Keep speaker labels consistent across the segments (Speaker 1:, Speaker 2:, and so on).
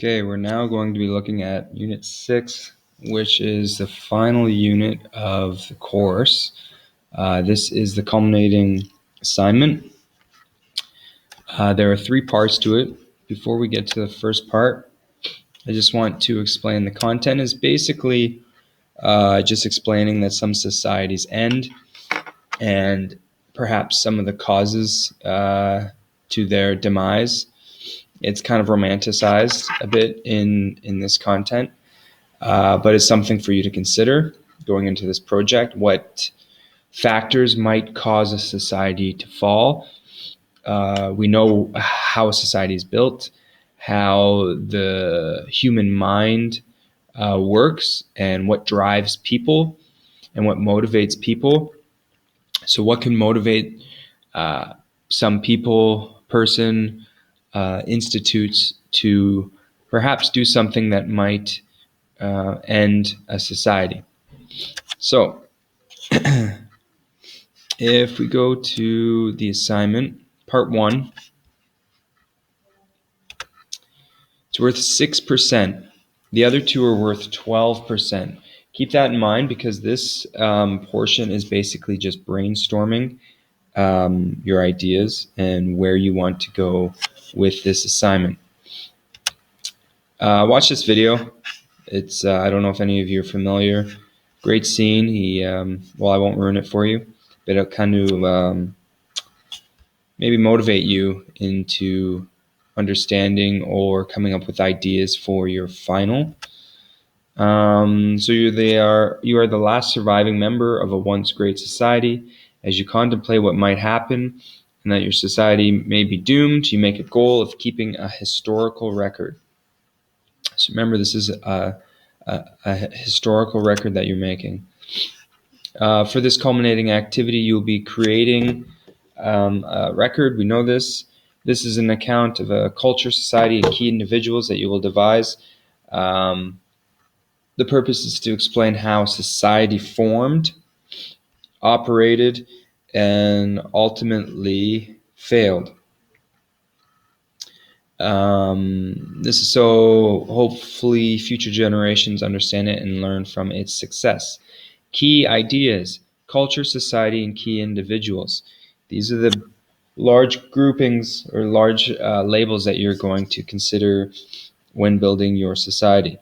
Speaker 1: Okay, we're now going to be looking at Unit 6, which is the final unit of the course. This is the culminating assignment. There are 3 parts to it. Before we get to the first part, I just want to explain the content is basically just explaining that some societies end and perhaps some of the causes to their demise. It's kind of romanticized a bit in this content, but it's something for you to consider going into this project. What factors might cause a society to fall? We know how a society is built, how the human mind works, and what drives people and what motivates people. So what can motivate some people, person, institutes to perhaps do something that might end a society. So if we go to the assignment, part 1, it's worth 6%. The other 2 are worth 12%. Keep that in mind because this portion is basically just brainstorming your ideas and where you want to go with this assignment. Watch this video. It's I don't know if any of you are familiar. Great scene. Well, I won't ruin it for you, but it'll kind of maybe motivate you into understanding or coming up with ideas for your final. So you are the last surviving member of a once great society. As you contemplate what might happen and that your society may be doomed, you make a goal of keeping a historical record. So remember, this is a historical record that you're making. For this culminating activity, you'll be creating a record. We know this. This is an account of a culture, society, and key individuals that you will devise. The purpose is to explain how society formed, operated, and ultimately failed. This is so hopefully future generations understand it and learn from its success. Key ideas: culture, society, and key individuals. These are the large groupings or large labels that you're going to consider when building your society.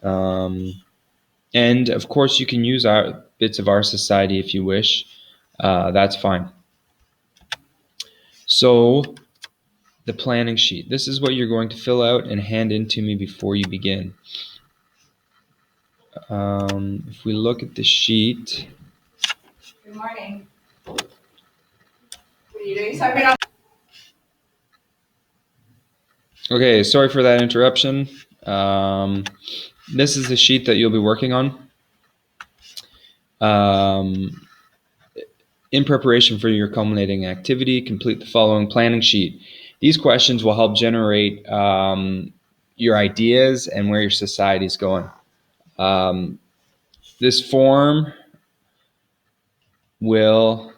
Speaker 1: And of course, you can use bits of our society if you wish. That's fine. So the planning sheet. This is what you're going to fill out and hand in to me before you begin. If we look at the sheet.
Speaker 2: Good morning. What are you doing?
Speaker 1: Okay, sorry for that interruption. This is the sheet that you'll be working on. In preparation for your culminating activity, complete the following planning sheet. These questions will help generate your ideas and where your society is going. This form will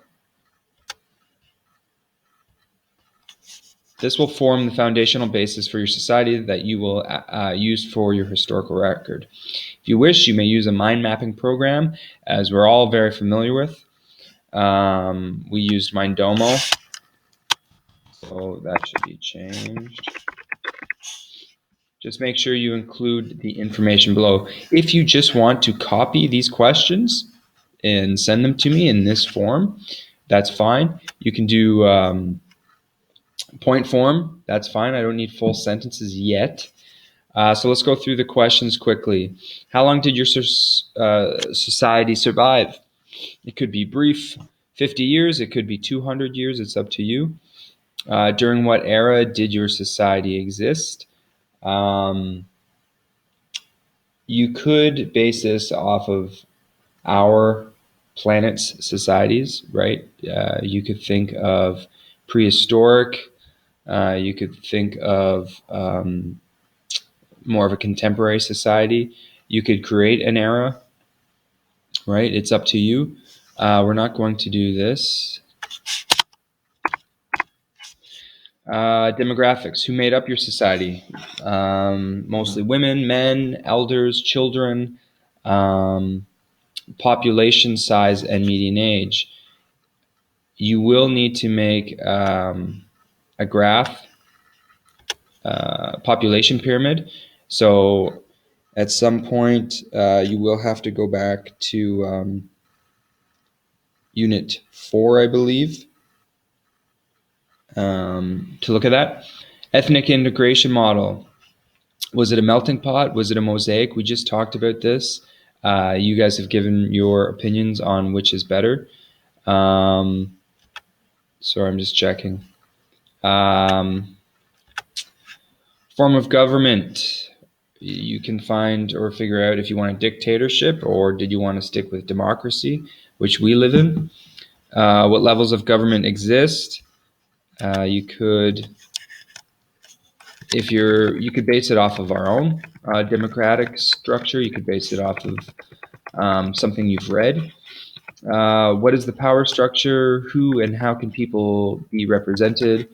Speaker 1: form the foundational basis for your society that you will use for your historical record. If you wish, you may use a mind mapping program, as we're all very familiar with. We used Mindomo, so that should be changed. Just make sure you include the information below. If you just want to copy these questions and send them to me in this form, that's fine. You can do point form, that's fine. I don't need full sentences yet. So let's go through the questions quickly. How long did your society survive? It could be brief, 50 years. It could be 200 years. It's up to you. During what era did your society exist? You could base this off of our planet's societies, right? You could think of prehistoric. You could think of more of a contemporary society. You could create an era, right? It's up to you. We're not going to do this. Demographics. Who made up your society? Mostly women, men, elders, children, population size, and median age. You will need to make a graph, population pyramid. So at some point, you will have to go back to Unit 4, I believe, to look at that. Ethnic integration model. Was it a melting pot? Was it a mosaic? We just talked about this. You guys have given your opinions on which is better. Sorry, I'm just checking. Form of government. You can find or figure out if you want a dictatorship or did you want to stick with democracy, which we live in. What levels of government exist? You could base it off of our own democratic structure. You could base it off of something you've read. What is the power structure? Who and how can people be represented?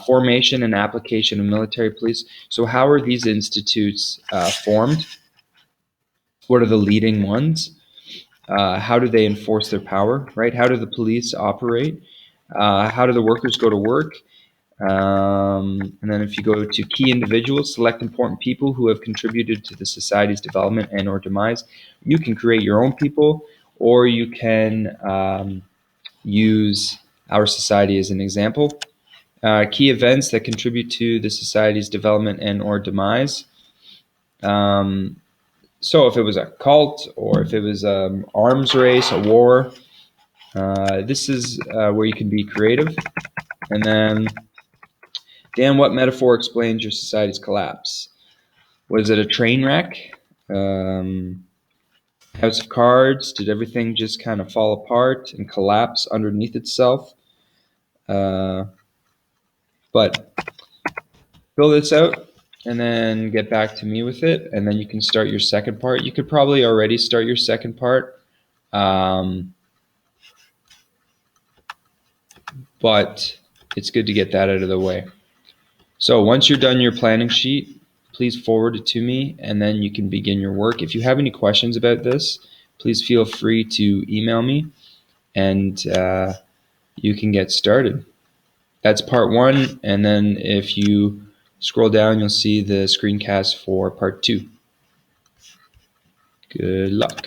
Speaker 1: Formation and application of military police. So how are these institutes formed? What are the leading ones? How do they enforce their power, right? How do the police operate? How do the workers go to work? And then if you go to key individuals, select important people who have contributed to the society's development and or demise. You can create your own people, or you can use our society as an example. Key events that contribute to the society's development and or demise. So if it was a cult or if it was an arms race, a war, this is where you can be creative. And then, Dan, what metaphor explains your society's collapse? Was it a train wreck? House of Cards? Did everything just kind of fall apart and collapse underneath itself? But fill this out and then get back to me with it, and then you can start your second part. You could probably already start your second part, but it's good to get that out of the way. So once you're done your planning sheet, please forward it to me, and then you can begin your work. If you have any questions about this, please feel free to email me, and you can get started. That's part 1, and then if you scroll down, you'll see the screencast for part 2. Good luck.